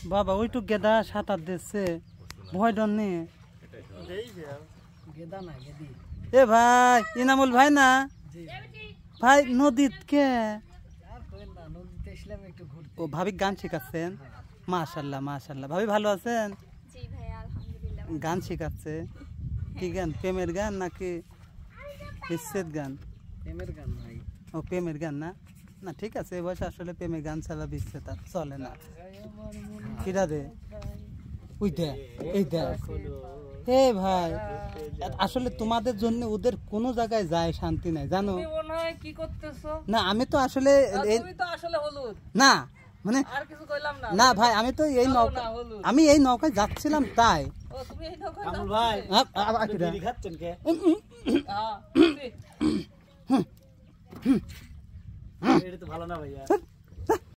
বাবা ওইটু গেদা সাঁতার দিচ্ছে ভয় ডর নেই এ ভাই ইনামুল ভাই না ভাই নদীত কে ও ভাবি গান শেখাচ্ছেন মাশাআল্লাহ মাশাআল্লাহ ভাবি ভালো আছেন গান শেখাচ্ছে কি গান প্রেমের গান নাকি বিচ্ছেদ গান ও প্রেমের গান না না ঠিক আছে এই বয়সে আসলে প্রেমের গান ছাড়া বিচ্ছেদ আর চলে না কিরা দে ওই দেখ এই দেখ হে ভাই আসলে তোমাদের জন্য ওদের কোনো জায়গায় যায় শান্তি নাই জানো কি করতেছো না আমি তো আসলে না মানে না ভাই আমি তো এই নৌকা আমি এই নৌকায় যাচ্ছিলাম তাই ভাই খাচ্ছেন কে এটা তো ভালো না ভাইয়া